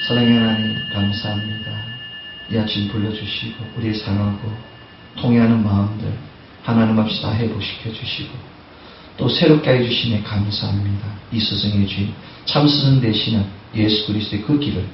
사랑의 하나님 감사합니다. 이 아침 불러주시고 우리의 상하고 통해하는 마음들 하나님 앞에 다 회복시켜 주시고 또 새롭게 해주심에 감사합니다. 이 스승의 주인 참 스승 되시는 예수 그리스도의 그 길을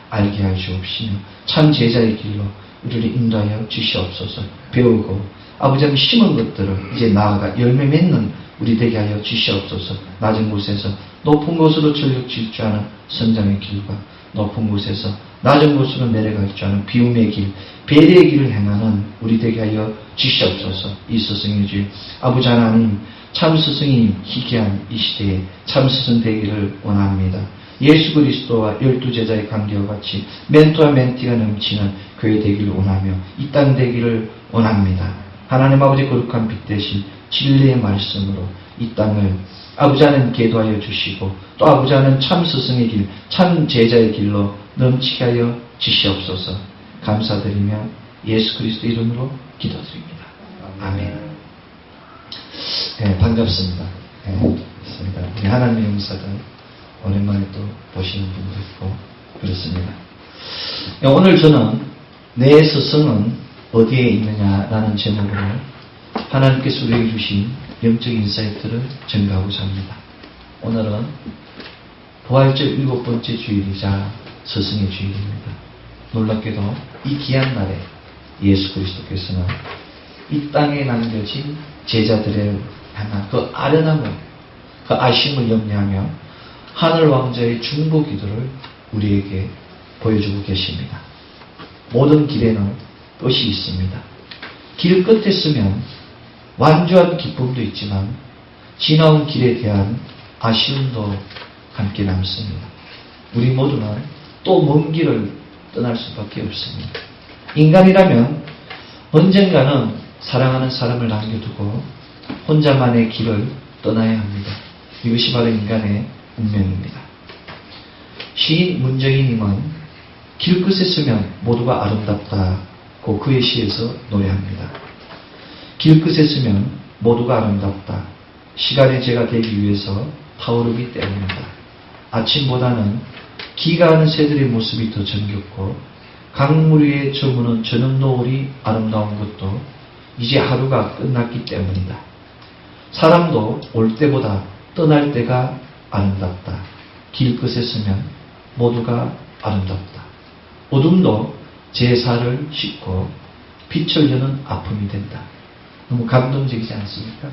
알게 하여 주옵시며 참 제자의 길로 우리를 인도하여 주시옵소서. 배우고 아버지 하나님 심은 것들을 이제 나아가 열매 맺는 우리 되게 하여 주시옵소서. 낮은 곳에서 높은 곳으로 전력 질주하는 성장의 길과 높은 곳에서 낮은 곳으로 내려갈 줄 아는 비움의 길, 배려의 길을 행하는 우리 되게 하여 주시옵소서. 이 스승의 주인 아버지 하나님 참 스승이 희귀한 이 시대에 참 스승 되기를 원합니다. 예수 그리스도와 12제자의 관계와 같이 멘토와 멘티가 넘치는 교회 되기를 원하며 이 땅 되기를 원합니다. 하나님 아버지 거룩한 빛 대신 진리의 말씀으로 이 땅을 아버지 하나님 계도하여 주시고 또 아버지 하나님 참 스승의 길, 참 제자의 길로 넘치게 하여 주시옵소서. 감사드리며 예수 그리스도 이름으로 기도드립니다. 아멘. 네, 반갑습니다. 네, 반갑습니다. 우리 하나님의 용사들 오랜만에 또 보시는 분도 있고 그렇습니다. 오늘 저는 내 스승은 어디에 있느냐라는 제목으로 하나님께서 우리에게 주신 영적 인사이트를 전가하고자 합니다. 오늘은 부활절 7번째 주일이자 스승의 주일입니다. 놀랍게도 이 귀한 날에 예수 그리스도께서는 이 땅에 남겨진 제자들을 향한 그 아련함을, 그 아쉬움을 염려하며 하늘 왕자의 중보 기도를 우리에게 보여주고 계십니다. 모든 길에는 끝이 있습니다. 길 끝에 서면 완주한 기쁨도 있지만 지나온 길에 대한 아쉬움도 함께 남습니다. 우리 모두는 또 먼 길을 떠날 수밖에 없습니다. 인간이라면 언젠가는 사랑하는 사람을 남겨두고 혼자만의 길을 떠나야 합니다. 이것이 바로 인간의 운명입니다. 시인 문정희님은 길끝에 서면 모두가 아름답다고 그의 시에서 노래합니다. 길끝에 서면 모두가 아름답다. 시간의 제가 되기 위해서 타오르기 때문이다. 아침보다는 기가하는 새들의 모습이 더 정겹고 강물 위에 저무는 저녁 노을이 아름다운 것도 이제 하루가 끝났기 때문이다. 사람도 올 때보다 떠날 때가 아름답다. 길끝에 서면 모두가 아름답다. 어둠도 제사를 싣고 빛을 여는 아픔이 된다. 너무 감동적이지 않습니까?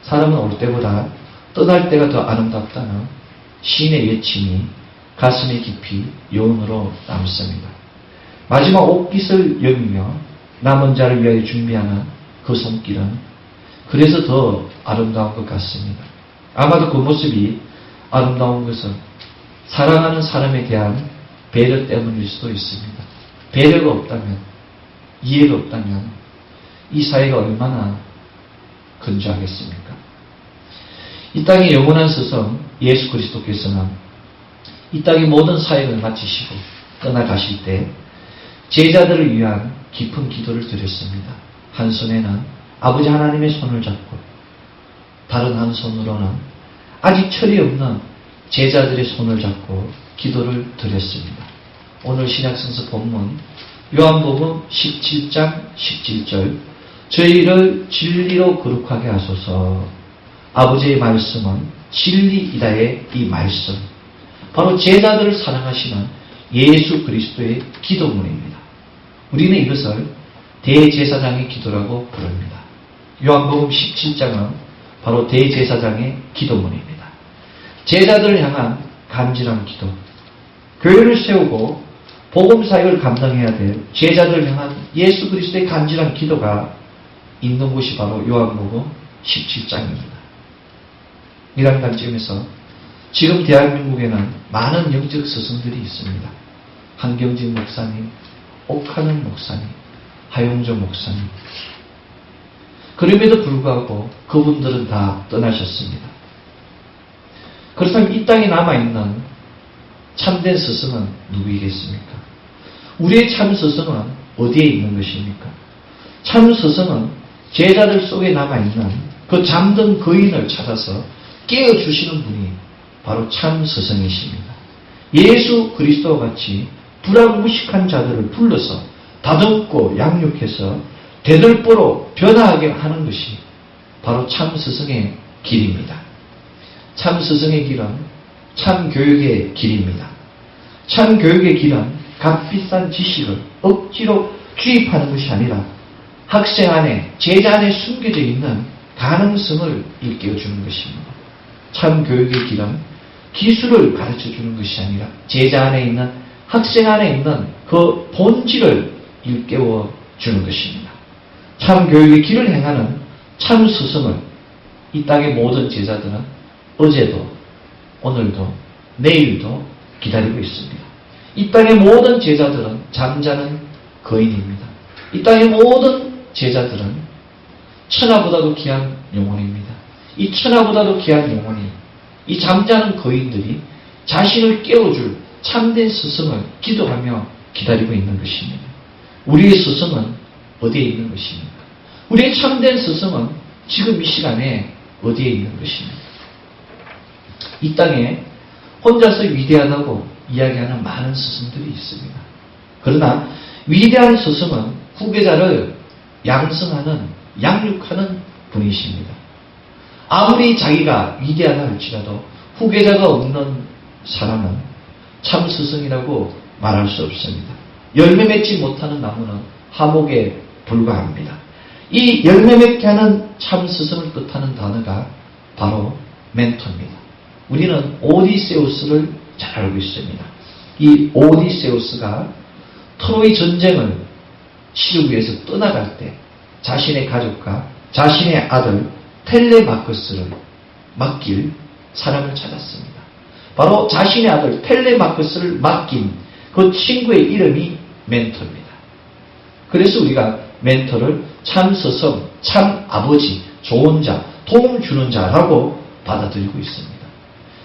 사람은 올 때보다 떠날 때가 더 아름답다는 시인의 외침이 가슴에 깊이 여운으로 남습니다. 마지막 옷깃을 여미며 남은 자를 위하여 준비하는 그 손길은 그래서 더 아름다운 것 같습니다. 아마도 그 모습이 아름다운 것은 사랑하는 사람에 대한 배려 때문일 수도 있습니다. 배려가 없다면, 이해가 없다면 이 사회가 얼마나 건조하겠습니까? 이 땅의 영원한 스승 예수 그리스도께서는 이 땅의 모든 사역을 마치시고 떠나가실 때 제자들을 위한 깊은 기도를 드렸습니다. 한 손에는 아버지 하나님의 손을 잡고 다른 한 손으로는 아직 철이 없는 제자들의 손을 잡고 기도를 드렸습니다. 오늘 신약성서 본문 요한복음 17장 17절 저희를 진리로 거룩하게 하소서. 아버지의 말씀은 진리이다의 이 말씀 바로 제자들을 사랑하시는 예수 그리스도의 기도문입니다. 우리는 이것을 대제사장의 기도라고 부릅니다. 요한복음 17장은 바로 대제사장의 기도문입니다. 제자들을 향한 간절한 기도, 교회를 세우고 복음사역을 감당해야 될 제자들을 향한 예수 그리스도의 간절한 기도가 있는 곳이 바로 요한복음 17장입니다. 이런 관점에서 지금 대한민국에는 많은 영적 스승들이 있습니다. 한경진 목사님, 옥하는 목사님, 하용조 목사님. 그럼에도 불구하고 그분들은 다 떠나셨습니다. 그렇다면 이 땅에 남아있는 참된 스승은 누구이겠습니까? 우리의 참 스승은 어디에 있는 것입니까? 참 스승은 제자들 속에 남아있는 그 잠든 거인을 찾아서 깨워주시는 분이 바로 참 스승이십니다. 예수 그리스도와 같이 불합무식한 자들을 불러서 다듬고 양육해서 대들보로 변화하게 하는 것이 바로 참 스승의 길입니다. 참 스승의 길은 참 교육의 길입니다. 참 교육의 길은 값비싼 지식을 억지로 주입하는 것이 아니라 학생 안에, 제자 안에 숨겨져 있는 가능성을 일깨워주는 것입니다. 참 교육의 길은 기술을 가르쳐주는 것이 아니라 제자 안에 있는, 학생 안에 있는 그 본질을 일깨워주는 것입니다. 참 교육의 길을 행하는 참 스승을 이 땅의 모든 제자들은 어제도, 오늘도, 내일도 기다리고 있습니다. 이 땅의 모든 제자들은 잠자는 거인입니다. 이 땅의 모든 제자들은 천하보다도 귀한 영혼입니다. 이 천하보다도 귀한 영혼이, 이 잠자는 거인들이 자신을 깨워줄 참된 스승을 기도하며 기다리고 있는 것입니다. 우리의 스승은 어디에 있는 것입니까? 우리의 참된 스승은 지금 이 시간에 어디에 있는 것입니까? 이 땅에 혼자서 위대하다고 이야기하는 많은 스승들이 있습니다. 그러나 위대한 스승은 후계자를 양성하는, 양육하는 분이십니다. 아무리 자기가 위대하다 할지라도 후계자가 없는 사람은 참 스승이라고 말할 수 없습니다. 열매 맺지 못하는 나무는 하목에 불과합니다. 이 열매 맺게 하는 참 스승을 뜻하는 단어가 바로 멘토입니다. 우리는 오디세우스를 잘 알고 있습니다. 이 오디세우스가 트로이 전쟁을 치르기 위해서 떠나갈 때 자신의 가족과 자신의 아들 텔레마크스를 맡길 사람을 찾았습니다. 바로 자신의 아들 텔레마크스를 맡긴 그 친구의 이름이 멘토입니다. 그래서 우리가 멘토를 참 스승, 참 아버지, 좋은 자, 도움 주는 자라고 받아들이고 있습니다.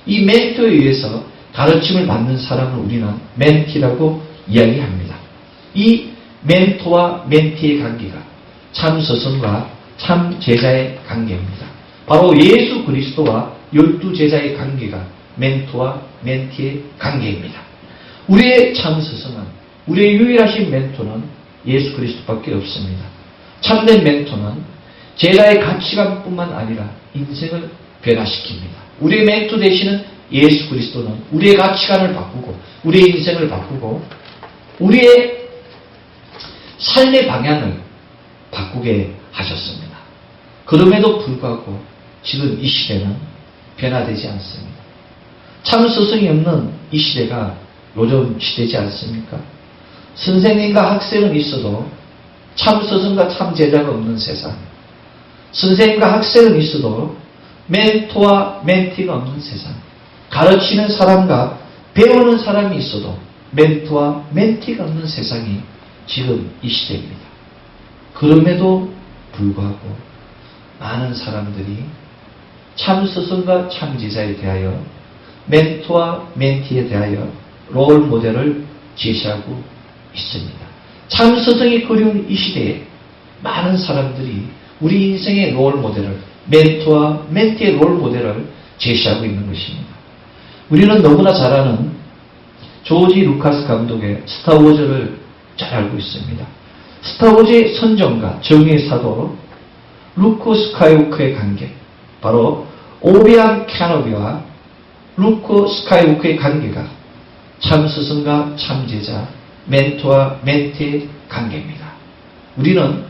이 멘토에 의해서 가르침을 받는 사람을 우리는 멘티라고 이야기합니다. 이 멘토와 멘티의 관계가 참 스승과 참 제자의 관계입니다. 바로 예수 그리스도와 12제자의 관계가 멘토와 멘티의 관계입니다. 우리의 참 스승은, 우리의 유일하신 멘토는 예수 그리스도밖에 없습니다. 참된 멘토는 제자의 가치관뿐만 아니라 인생을 변화시킵니다. 우리의 멘토 되시는 예수 그리스도는 우리의 가치관을 바꾸고 우리의 인생을 바꾸고 우리의 삶의 방향을 바꾸게 하셨습니다. 그럼에도 불구하고 지금 이 시대는 변화되지 않습니다. 참 스승이 없는 이 시대가 요즘 시대지 않습니까? 선생님과 학생은 있어도 참 스승과 참 제자가 없는 세상. 선생님과 학생은 있어도 멘토와 멘티가 없는 세상. 가르치는 사람과 배우는 사람이 있어도 멘토와 멘티가 없는 세상이 지금 이 시대입니다. 그럼에도 불구하고 많은 사람들이 참 스승과 참 제자에 대하여 멘토와 멘티에 대하여 롤 모델을 제시하고 있습니다. 참 스승이 그리운 이 시대에 많은 사람들이 우리 인생의 롤 모델을, 멘토와 멘티의 롤 모델을 제시하고 있는 것입니다. 우리는 너무나 잘 아는 조지 루카스 감독의 스타워즈를 잘 알고 있습니다. 스타워즈의 선정가, 정의의 사도 루크 스카이워크의 관계, 바로 오비안 캐노비와 루크 스카이워크의 관계가 참 스승과 참 제자, 멘토와 멘티의 관계입니다. 우리는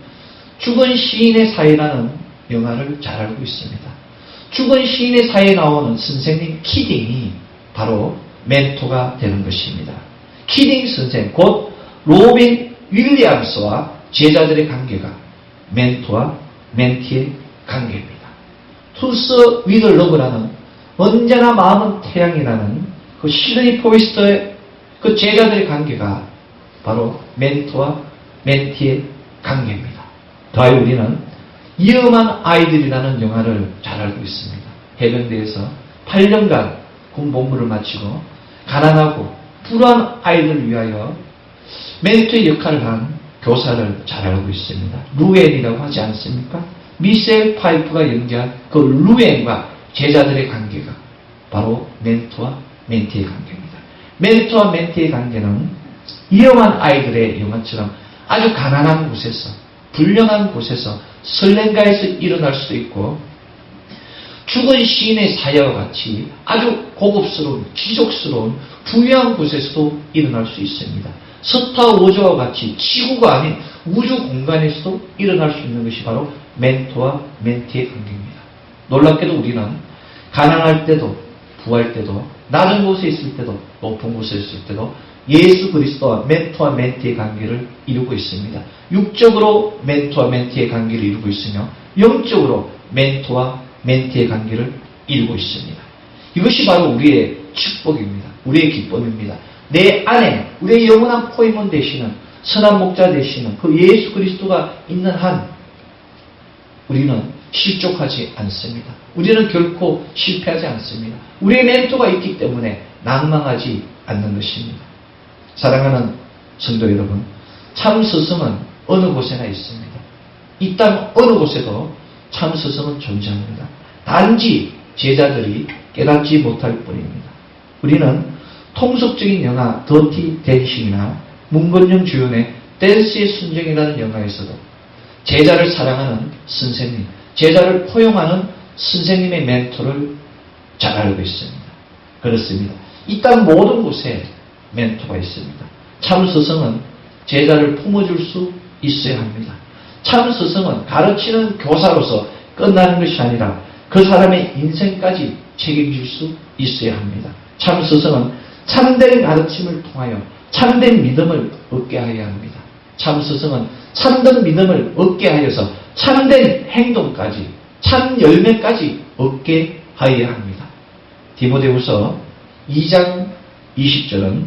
죽은 시인의 사회라는 영화를 잘 알고 있습니다. 죽은 시인의 사회에 나오는 선생님 키딩이 바로 멘토가 되는 것입니다. 키딩 선생, 곧 로빈 윌리엄스와 제자들의 관계가 멘토와 멘티의 관계입니다. 투스 위드 러브라는 언제나 마음은 태양이라는 그 시드니 포이스터의 그 제자들의 관계가 바로 멘토와 멘티의 관계입니다. 더하여 우리는 위험한 아이들이라는 영화를 잘 알고 있습니다. 해병대에서 8년간 군 복무를 마치고 가난하고 불우한 아이들을 위하여 멘토의 역할을 한 교사를 잘 알고 있습니다. 루엔이라고 하지 않습니까? 미셀 파이프가 연기한 그 루엔과 제자들의 관계가 바로 멘토와 멘티의 관계입니다. 멘토와 멘티의 관계는 위험한 아이들의 영화처럼 아주 가난한 곳에서, 불량한 곳에서, 설렌가에서 일어날 수도 있고, 죽은 시인의 사야와 같이 아주 고급스러운, 귀족스러운, 부유한 곳에서도 일어날 수 있습니다. 스타워즈와 같이 지구가 아닌 우주 공간에서도 일어날 수 있는 것이 바로 멘토와 멘티의 관계입니다. 놀랍게도 우리는 가난할 때도, 부할 때도, 낮은 곳에 있을 때도, 높은 곳에 있을 때도 예수 그리스도와 멘토와 멘티의 관계를 이루고 있습니다. 육적으로 멘토와 멘티의 관계를 이루고 있으며 영적으로 멘토와 멘티의 관계를 이루고 있습니다. 이것이 바로 우리의 축복입니다. 우리의 기쁨입니다. 내 안에 우리의 영원한 포임원 되시는 선한 목자 되시는 그 예수 그리스도가 있는 한 우리는 실족하지 않습니다. 우리는 결코 실패하지 않습니다. 우리의 멘토가 있기 때문에 낭망하지 않는 것입니다. 사랑하는 성도 여러분, 참 스승은 어느 곳에나 있습니다. 이 땅 어느 곳에도 참 스승은 존재합니다. 단지 제자들이 깨닫지 못할 뿐입니다. 우리는 통속적인 영화 더티 댄싱이나 문건영 주연의 댄스의 순정이라는 영화에서도 제자를 사랑하는 선생님, 제자를 포용하는 선생님의 멘토를 잘 알고 있습니다. 그렇습니다. 이 땅 모든 곳에 멘토가 있습니다. 참 스승은 제자를 품어줄 수 있어야 합니다. 참 스승은 가르치는 교사로서 끝나는 것이 아니라 그 사람의 인생까지 책임질 수 있어야 합니다. 참 스승은 참된 가르침을 통하여 참된 믿음을 얻게 하여야 합니다. 참 스승은 참된 믿음을 얻게 하여서 참된 행동까지, 참 열매까지 얻게 하여야 합니다. 디모데후서 2장 20절은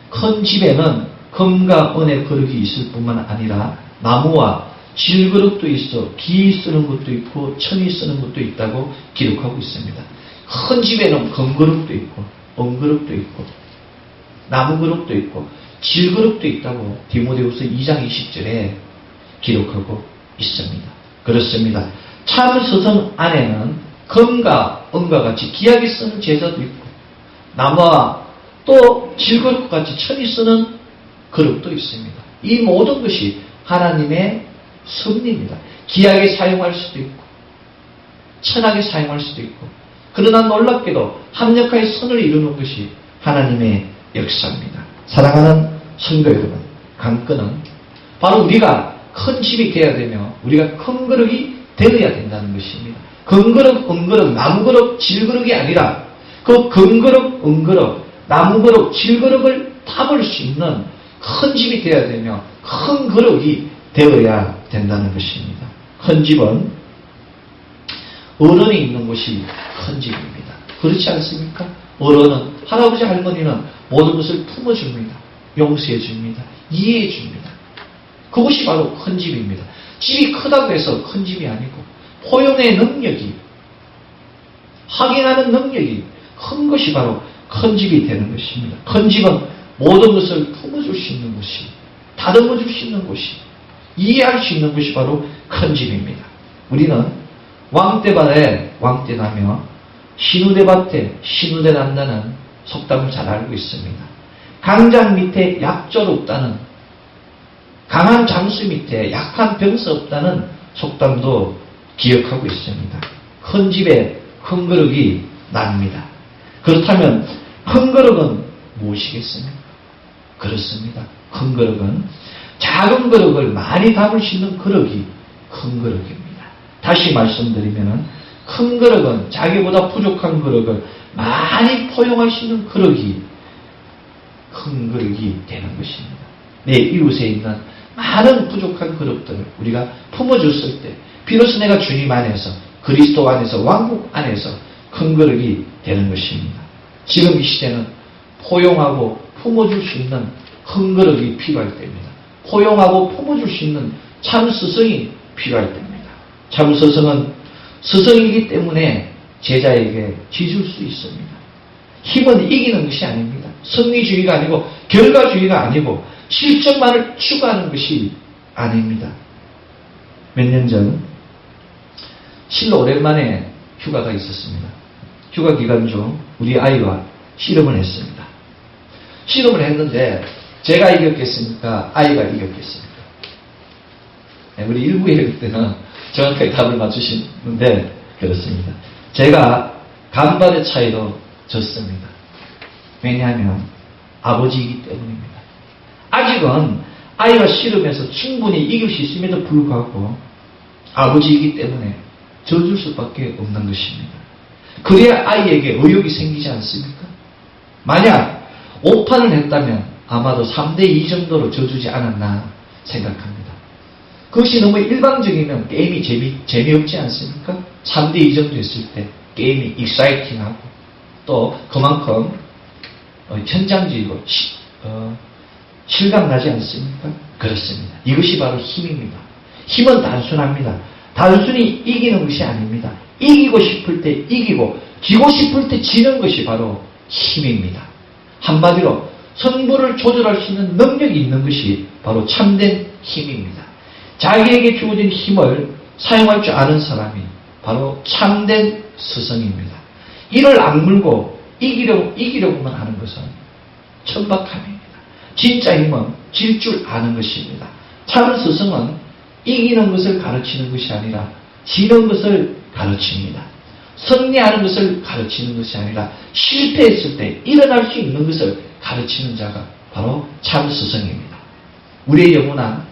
큰 집에는 금과 은의 그릇이 있을 뿐만 아니라 나무와 질그릇도 있어 기 쓰는 것도 있고 천이 쓰는 것도 있다고 기록하고 있습니다. 큰 집에는 금그릇도 있고 은그릇도 있고 나무그릇도 있고 질그릇도 있다고 디모데후서 2장 20절에 기록하고 있습니다. 그렇습니다. 참 스승 안에는 금과 은과 같이 귀하게 쓰는 제자도 있고 나무와 또 질그릇과 같이 천이 쓰는 그릇도 있습니다. 이 모든 것이 하나님의 섭리입니다. 귀하게 사용할 수도 있고 천하게 사용할 수도 있고 그러나 놀랍게도 합력하여 선을 이루는 것이 하나님의 역사입니다. 사랑하는 성도 여러분, 관건은 바로 우리가 큰 집이 되어야 되며 우리가 큰 그릇이 되어야 된다는 것입니다. 금그릇, 은그릇, 나무그릇, 질그릇이 아니라 그 금그릇, 은그릇, 나무그릇, 질그릇을 담을 수 있는 큰 집이 되어야 되며 큰 그릇이 되어야 된다는 것입니다. 큰 집은 어른이 있는 곳이 큰 집입니다. 그렇지 않습니까? 어른은, 할아버지 할머니는 모든 것을 품어줍니다. 용서해줍니다. 이해해줍니다. 그것이 바로 큰 집입니다. 집이 크다고 해서 큰 집이 아니고 포용의 능력이, 확인하는 능력이 큰 것이 바로 큰 집이 되는 것입니다. 큰 집은 모든 것을 품어줄 수 있는 곳이, 다듬어줄 수 있는 곳이, 이해할 수 있는 것이 바로 큰 집입니다. 우리는 왕때밭에 왕때나며 신우대밭에 신우대 난다는 속담을 잘 알고 있습니다. 강장 밑에 약졸 없다는, 강한 장수 밑에 약한 병서 없다는 속담도 기억하고 있습니다. 큰 집에 큰 그릇이 납니다. 그렇다면 큰 그릇은 무엇이겠습니까? 그렇습니다. 큰 그릇은 작은 그릇을 많이 담을 수 있는 그릇이 큰 그릇입니다. 다시 말씀드리면 큰 그릇은 자기보다 부족한 그릇을 많이 포용할 수 있는 그릇이 큰 그릇이 되는 것입니다. 내 이웃에 있는 많은 부족한 그릇들을 우리가 품어줬을 때 비로소 내가 주님 안에서, 그리스도 안에서, 왕국 안에서 큰 그릇이 되는 것입니다. 지금 이 시대는 포용하고 품어줄 수 있는 큰 그릇이 필요할 때입니다. 포용하고 품어줄 수 있는 참 스승이 필요할 때입니다. 참 스승은 스승이기 때문에 제자에게 지줄 수 있습니다. 힘은 이기는 것이 아닙니다. 승리주의가 아니고 결과주의가 아니고 실적만을 추구하는 것이 아닙니다. 몇 년 전 실로 오랜만에 휴가가 있었습니다. 휴가 기간 중 우리 아이와 씨름을 했습니다. 씨름을 했는데 제가 이겼겠습니까? 아이가 이겼겠습니까? 우리 일부 예배 때는 정확하게 답을 맞추시는데 그렇습니다. 제가 간발의 차이로 졌습니다. 왜냐하면 아버지이기 때문입니다. 아직은 아이가 씨름해서 충분히 이길 수 있음에도 불구하고 아버지이기 때문에 져줄 수밖에 없는 것입니다. 그래야 아이에게 의욕이 생기지 않습니까? 만약 5판을 했다면 아마도 3대2 정도로 져주지 않았나 생각합니다. 그것이 너무 일방적이면 게임이 재미없지 않습니까? 3대2 정도 했을 때 게임이 익사이팅하고 또 그만큼 현장적이고 실감나지 않습니까? 그렇습니다. 이것이 바로 힘입니다. 힘은 단순합니다. 단순히 이기는 것이 아닙니다. 이기고 싶을 때 이기고 지고 싶을 때 지는 것이 바로 힘입니다. 한마디로 성부를 조절할 수 있는 능력이 있는 것이 바로 참된 힘입니다. 자기에게 주어진 힘을 사용할 줄 아는 사람이 바로 참된 스승입니다. 이를 악물고 이기려고만 하는 것은 천박함입니다. 진짜 힘은 질 줄 아는 것입니다. 참 스승은 이기는 것을 가르치는 것이 아니라 지는 것을 가르칩니다. 승리하는 것을 가르치는 것이 아니라 실패했을 때 일어날 수 있는 것을 가르치는 자가 바로 참 스승입니다. 우리의 영원한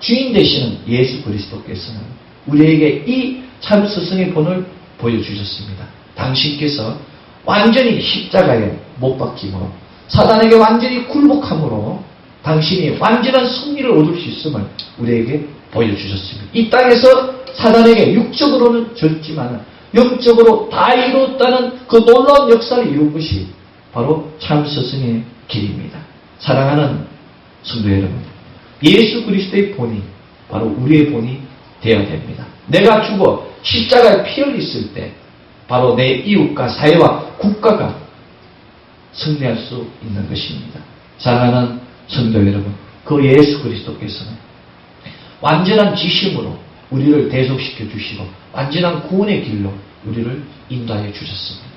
주인 되시는 예수 그리스도께서는 우리에게 이 참 스승의 본을 보여주셨습니다. 당신께서 완전히 십자가에 못 박힘으로 사단에게 완전히 굴복함으로 당신이 완전한 승리를 얻을 수 있음을 우리에게 보여주셨습니다. 이 땅에서 사단에게 육적으로는 졌지만 영적으로 다 이루었다는 그 놀라운 역사를 이룬 것이 바로 참 스승의 길입니다. 사랑하는 성도 여러분, 예수 그리스도의 본이 바로 우리의 본이 되어야 됩니다. 내가 죽어 십자가에 피 흘렸을 때 바로 내 이웃과 사회와 국가가 승리할 수 있는 것입니다. 사랑하는 성도 여러분, 그 예수 그리스도께서는 완전한 지심으로 우리를 대속시켜 주시고 완전한 구원의 길로 우리를 인도하여 주셨습니다.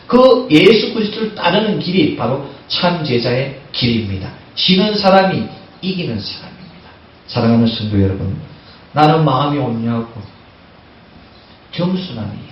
그 예수 그리스도를 따르는 길이 바로 참 제자의 길입니다. 지는 사람이 이기는 사람입니다. 사랑하는 성도 여러분, 나는 마음이 온유하고 겸손하니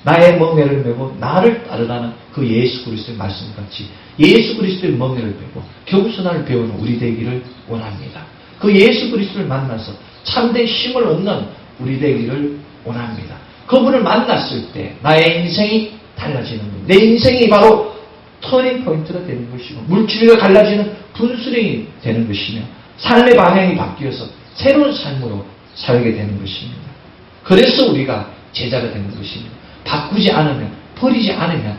나의 멍에를 메고 나를 따르라는 그 예수 그리스도의 말씀같이 예수 그리스도의 멍에를 메고 겸손함을 배우는 우리 되기를 원합니다. 그 예수 그리스도를 만나서 참된 힘을 얻는 우리 되기를 원합니다. 그분을 만났을 때 나의 인생이 달라지는 것, 내 인생이 바로 터닝 포인트가 되는 것이고 물줄기가 갈라지는 분수령이 되는 것이며 삶의 방향이 바뀌어서 새로운 삶으로 살게 되는 것입니다. 그래서 우리가 제자가 되는 것입니다. 바꾸지 않으면, 버리지 않으면,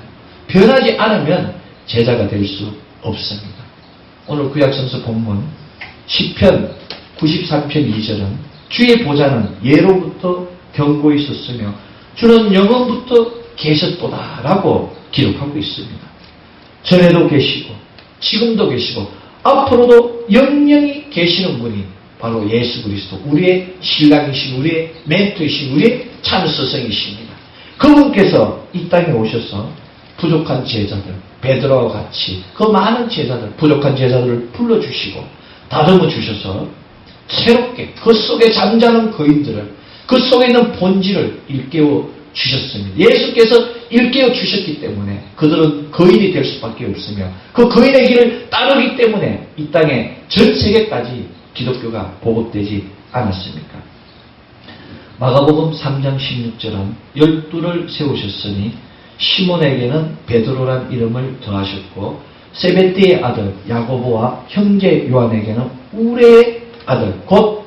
변하지 않으면 제자가 될 수 없습니다. 오늘 구약성서 본문 10편 93편 2절은 주의 보좌는 예로부터 경고히 있었으며 주는 영원부터 계셨도다 라고 기록하고 있습니다. 전에도 계시고 지금도 계시고 앞으로도 영영히 계시는 분이 바로 예수 그리스도, 우리의 신랑이신, 우리의 멘토이신, 우리의 참 스승이십니다. 그분께서 이 땅에 오셔서 부족한 제자들, 베드로와 같이 그 많은 제자들, 부족한 제자들을 불러주시고 다듬어 주셔서 새롭게 그 속에 잠자는 거인들을, 그 속에 있는 본질을 일깨워 주셨습니다. 예수께서 일깨워 주셨기 때문에 그들은 거인이 될 수밖에 없으며 그 거인의 길을 따르기 때문에 이 땅에 전 세계까지 기독교가 보급되지 않았습니까? 마가복음 3장 16절은 12를 세우셨으니 시몬에게는 베드로란 이름을 더하셨고 세베대의 아들 야고보와 형제 요한에게는 우레의 아들 곧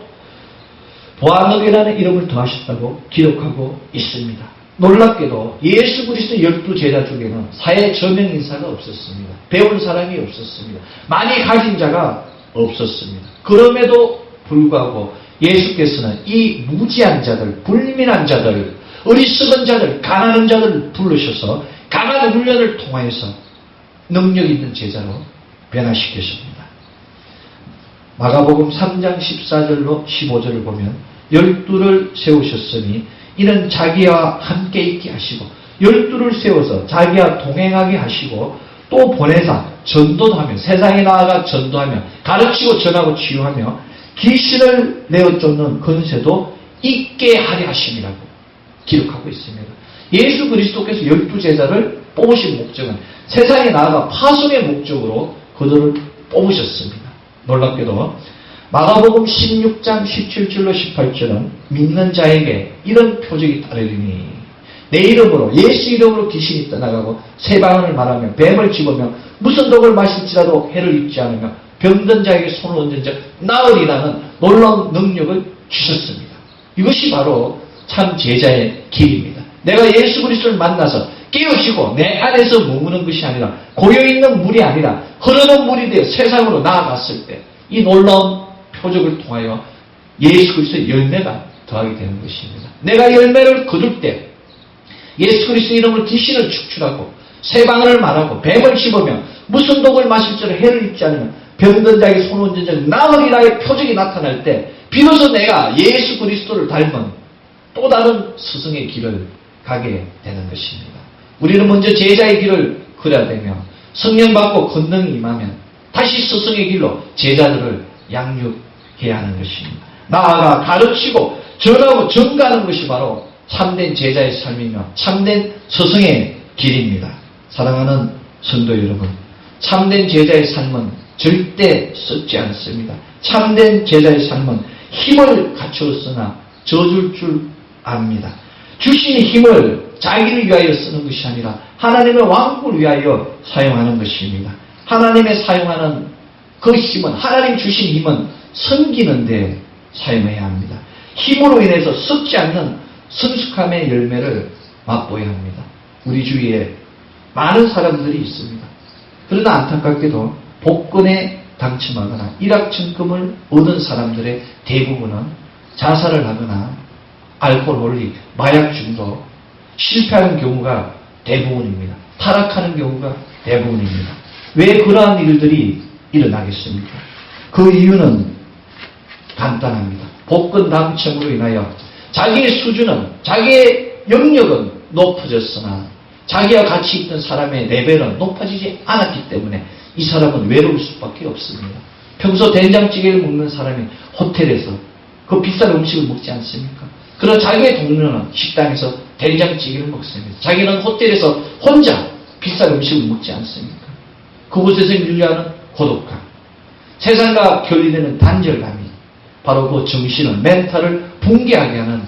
보아너게라는 이름을 더하셨다고 기록하고 있습니다. 놀랍게도 예수 그리스도 12제자 중에는 사회 저명 인사가 없었습니다. 배운 사람이 없었습니다. 많이 가진 자가 없었습니다. 그럼에도 불구하고 예수께서는 이 무지한 자들, 불민한 자들, 어리석은 자들, 가난한 자들을 부르셔서 강한 훈련을 통하여서 능력 있는 제자로 변화시키십니다. 마가복음 3장 14절로 15절을 보면 12를 세우셨으니 이는 자기와 함께 있게 하시고 12를 세워서 자기와 동행하게 하시고 또 보내사 전도도 하며 세상에 나아가 전도하며 가르치고 전하고 치유하며 귀신을 내어 쫓는 권세도 있게 하려 하심이라고 기록하고 있습니다. 예수 그리스도께서 12제자를 뽑으신 목적은 세상에 나아가 파송의 목적으로 그들을 뽑으셨습니다. 놀랍게도 마가복음 16장 17절로 18절은 믿는 자에게 이런 표적이 따르리니 내 이름으로 예수 이름으로 귀신이 떠나가고 새 방언을 말하며 뱀을 집으며 무슨 독을 마실지라도 해를 입지 않으며 병든 자에게 손을 얹은 자 나으리라는 놀라운 능력을 주셨습니다. 이것이 바로 참 제자의 길입니다. 내가 예수 그리스도를 만나서 깨어지고 내 안에서 머무는 것이 아니라 고여있는 물이 아니라 흐르는 물이 되어 세상으로 나아갔을 때 이 놀라운 표적을 통하여 예수 그리스도의 열매가 더하게 되는 것입니다. 내가 열매를 거둘 때 예수 그리스도 이름으로 귀신을 축출하고 새 방언을 말하고 뱀을 씹으며 무슨 독을 마실지로 해를 입지 않으면 병든 자에게 손 얹은 자 나으리라의 표적이 나타날 때 비로소 내가 예수 그리스도를 닮은 또 다른 스승의 길을 가게 되는 것입니다. 우리는 먼저 제자의 길을 걸어야 되며 성령 받고 권능이 임하면 다시 스승의 길로 제자들을 양육해야 하는 것입니다. 나아가 가르치고 전하고 전가하는 것이 바로 참된 제자의 삶이며 참된 스승의 길입니다. 사랑하는 성도 여러분, 참된 제자의 삶은 절대 썩지 않습니다. 참된 제자의 삶은 힘을 갖추었으나 저줄 줄 압니다. 주신 힘을 자기를 위하여 쓰는 것이 아니라 하나님의 왕국을 위하여 사용하는 것입니다. 하나님의 사용하는 그 힘은, 하나님 주신 힘은 섬기는 데 사용해야 합니다. 힘으로 인해서 썩지 않는 성숙함의 열매를 맛보여야 합니다. 우리 주위에 많은 사람들이 있습니다. 그러나 안타깝게도 복권에 당첨하거나 일확천금을 얻은 사람들의 대부분은 자살을 하거나 알코올홀릭, 마약 중독, 실패하는 경우가 대부분입니다. 타락하는 경우가 대부분입니다. 왜 그러한 일들이 일어나겠습니까? 그 이유는 간단합니다. 복권 당첨으로 인하여 자기의 수준은, 자기의 영역은 높아졌으나 자기와 같이 있던 사람의 레벨은 높아지지 않았기 때문에 이 사람은 외로울 수밖에 없습니다. 평소 된장찌개를 먹는 사람이 호텔에서 그 비싼 음식을 먹지 않습니까? 그러나 자기의 동료는 식당에서 된장찌개를 먹습니다. 자기는 호텔에서 혼자 비싼 음식을 먹지 않습니까? 그곳에서 밀려하는 고독감, 세상과 결리되는 단절감이 바로 그 정신을, 멘탈을 붕괴하게 하는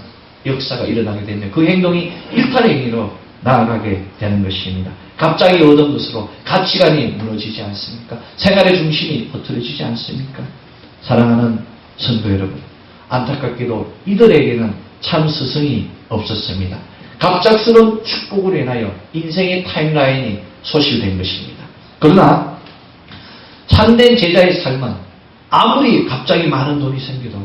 역사가 일어나게 되면 그 행동이 일탈행위로 나아가게 되는 것입니다. 갑자기 얻은 것으로 가치관이 무너지지 않습니까? 생활의 중심이 흐트러지지 않습니까? 사랑하는 성도 여러분, 안타깝게도 이들에게는 참 스승이 없었습니다. 갑작스러운 축복으로 인하여 인생의 타임라인이 소실된 것입니다. 그러나 참된 제자의 삶은 아무리 갑자기 많은 돈이 생겨도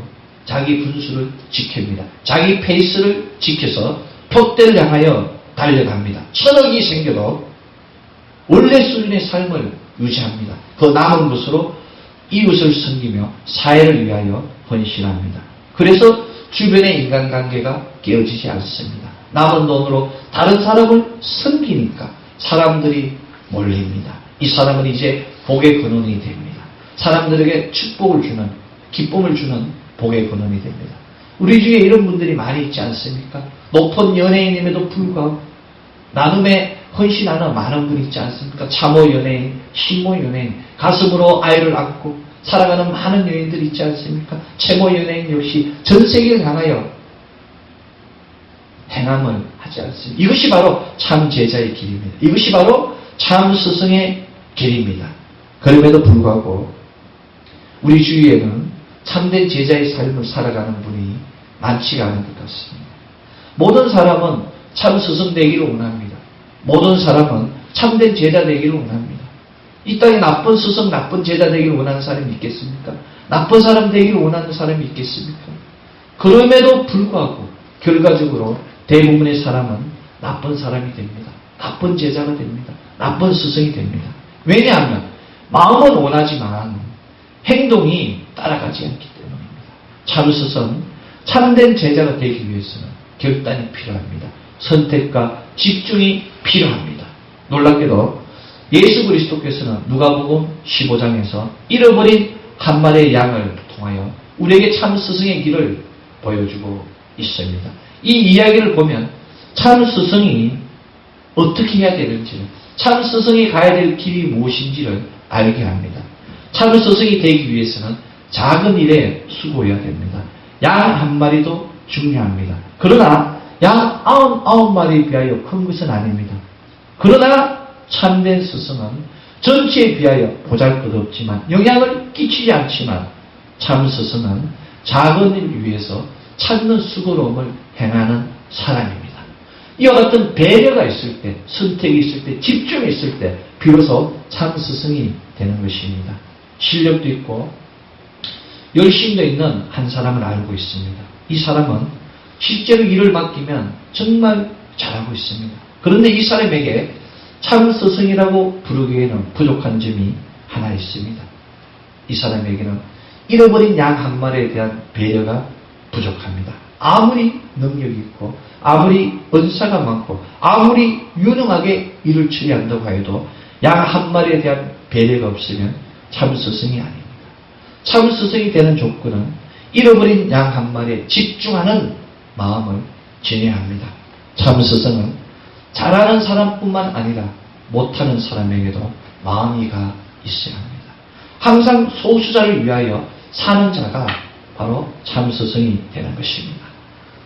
자기 분수를 지킵니다. 자기 페이스를 지켜서 표대를 향하여 달려갑니다. 천억이 생겨도 원래 수준의 삶을 유지합니다. 그 남은 것으로 이웃을 섬기며 사회를 위하여 헌신합니다. 그래서 주변의 인간관계가 깨어지지 않습니다. 남은 돈으로 다른 사람을 섬기니까 사람들이 몰립니다. 이 사람은 이제 복의 근원이 됩니다. 사람들에게 축복을 주는, 기쁨을 주는 복의 근원이 됩니다. 우리 주위에 이런 분들이 많이 있지 않습니까? 높은 연예인임에도 불구하고 나눔에 헌신하는 많은 분이 있지 않습니까? 참호 연예인, 신모 연예인, 가슴으로 아이를 안고 살아가는 많은 연예인들이 있지 않습니까? 최모 연예인 역시 전 세계를 향하여 행함을 하지 않습니다. 이것이 바로 참 제자의 길입니다. 이것이 바로 참 스승의 길입니다. 그럼에도 불구하고 우리 주위에는 참된 제자의 삶을 살아가는 분이 많지가 않은 것 같습니다. 모든 사람은 참 스승 되기를 원합니다. 모든 사람은 참된 제자 되기를 원합니다. 이 땅에 나쁜 스승, 나쁜 제자 되기를 원하는 사람이 있겠습니까? 나쁜 사람 되기를 원하는 사람이 있겠습니까? 그럼에도 불구하고 결과적으로 대부분의 사람은 나쁜 사람이 됩니다. 나쁜 제자가 됩니다. 나쁜 스승이 됩니다. 왜냐하면 마음은 원하지만 행동이 따라가지 않기 때문입니다. 참 스승, 참된 제자가 되기 위해서는 결단이 필요합니다. 선택과 집중이 필요합니다. 놀랍게도 예수 그리스도께서는 누가복음 15장에서 잃어버린 한 마리의 양을 통하여 우리에게 참 스승의 길을 보여주고 있습니다. 이 이야기를 보면 참 스승이 어떻게 해야 되는지를, 참 스승이 가야 될 길이 무엇인지를 알게 합니다. 참 스승이 되기 위해서는 작은 일에 수고해야 됩니다. 양 한 마리도 중요합니다. 그러나 양 99마리에 비하여 큰 것은 아닙니다. 그러나 참된 스승은 전체에 비하여 보잘것없지만 영향을 끼치지 않지만 참 스승은 작은 일 위해서 찾는 수고로움을 행하는 사람입니다. 이와 같은 배려가 있을 때, 선택이 있을 때, 집중이 있을 때 비로소 참 스승이 되는 것입니다. 실력도 있고 열심도 있는 한 사람을 알고 있습니다. 이 사람은 실제로 일을 맡기면 정말 잘하고 있습니다. 그런데 이 사람에게 참 스승이라고 부르기에는 부족한 점이 하나 있습니다. 이 사람에게는 잃어버린 양 한 마리에 대한 배려가 부족합니다. 아무리 능력이 있고 아무리 은사가 많고 아무리 유능하게 일을 처리한다고 해도 양 한 마리에 대한 배려가 없으면 참 스승이 아닙니다. 참 스승이 되는 조건은 잃어버린 양 한 마리에 집중하는 마음을 지녀야 합니다. 참 스승은 잘하는 사람뿐만 아니라 못하는 사람에게도 마음이 가 있어야 합니다. 항상 소수자를 위하여 사는 자가 바로 참 스승이 되는 것입니다.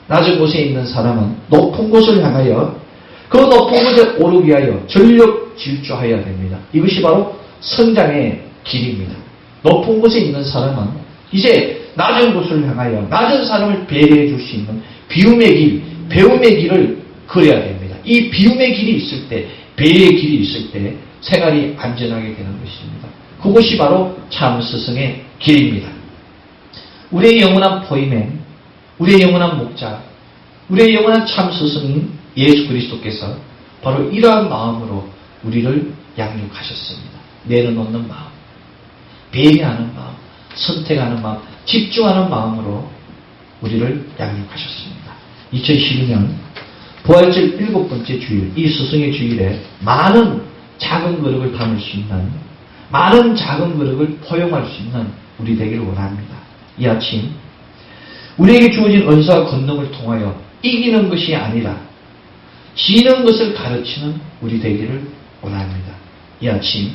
낮은 곳에 있는 사람은 높은 곳을 향하여 그 높은 곳에 오르기 위하여 전력 질주하여야 됩니다. 이것이 바로 성장의 길입니다. 높은 곳에 있는 사람은 이제 낮은 곳을 향하여 낮은 사람을 배려해 줄 수 있는 비움의 길, 배움의 길을 걸어야 됩니다. 이 비움의 길이 있을 때, 배려의 길이 있을 때 생활이 안전하게 되는 것입니다. 그것이 바로 참 스승의 길입니다. 우리의 영원한 포이맨, 우리의 영원한 목자, 우리의 영원한 참 스승인 예수 그리스도께서 바로 이러한 마음으로 우리를 양육하셨습니다. 내려놓는 마음, 배려하는 마음, 선택하는 마음, 집중하는 마음으로 우리를 양육하셨습니다. 2012년 부활절 7번째 주일, 이 스승의 주일에 많은 작은 거룩을 담을 수 있는, 많은 작은 거룩을 포용할 수 있는 우리 되기를 원합니다. 이 아침 우리에게 주어진 은사와 권능을 통하여 이기는 것이 아니라 지는 것을 가르치는 우리 되기를 원합니다. 이 아침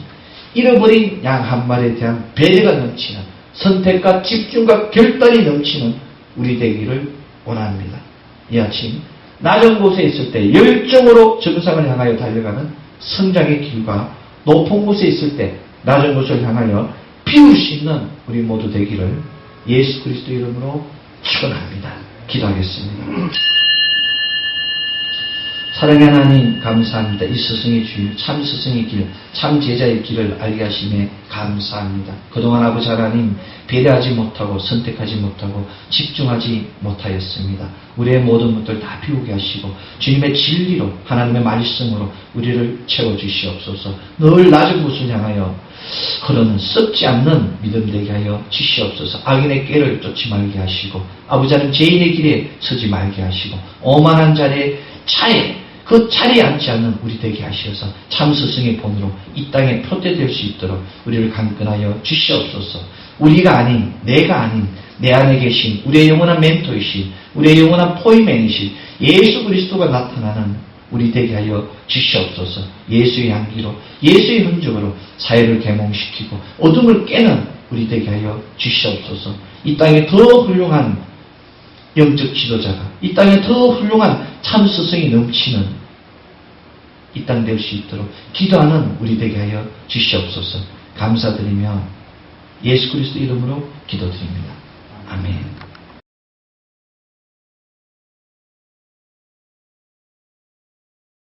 잃어버린 양 한 마리에 대한 배려가 넘치는, 선택과 집중과 결단이 넘치는 우리 되기를 원합니다. 이 아침 낮은 곳에 있을 때 열정으로 정상을 향하여 달려가는 성장의 길과 높은 곳에 있을 때 낮은 곳을 향하여 피울 수 있는 우리 모두 되기를 예수 그리스도 이름으로 축원합니다. 기도하겠습니다. 사랑의 하나님 감사합니다. 이 스승의 주일, 참 스승의 길, 참 제자의 길을 알게 하심에 감사합니다. 그동안 아버지 하나님 배려하지 못하고 선택하지 못하고 집중하지 못하였습니다. 우리의 모든 것들 다 비우게 하시고 주님의 진리로, 하나님의 말씀으로 우리를 채워주시옵소서. 늘 낮은 곳을 향하여 그러는 썩지 않는 믿음 되게 하여 주시옵소서. 악인의 꾀를 쫓지 말게 하시고 아버지 하나님 죄인의 길에 서지 말게 하시고 오만한 자리에 그 자리에 앉지 않는 우리 되게 하시어서 참 스승의 본으로 이 땅에 표대될 수 있도록 우리를 강건하여 주시옵소서. 우리가 아닌, 내가 아닌 내 안에 계신 우리의 영원한 멘토이신, 우리의 영원한 포이맨이신 예수 그리스도가 나타나는 우리 되게 하여 주시옵소서. 예수의 향기로, 예수의 흔적으로 사회를 계몽시키고 어둠을 깨는 우리 되게 하여 주시옵소서. 이 땅에 더 훌륭한 영적 지도자가, 이 땅에 더 훌륭한 참 스승이 넘치는 이 땅 될 수 있도록 기도하는 우리 되게 하여 주시옵소서. 감사드리며 예수 그리스도 이름으로 기도드립니다.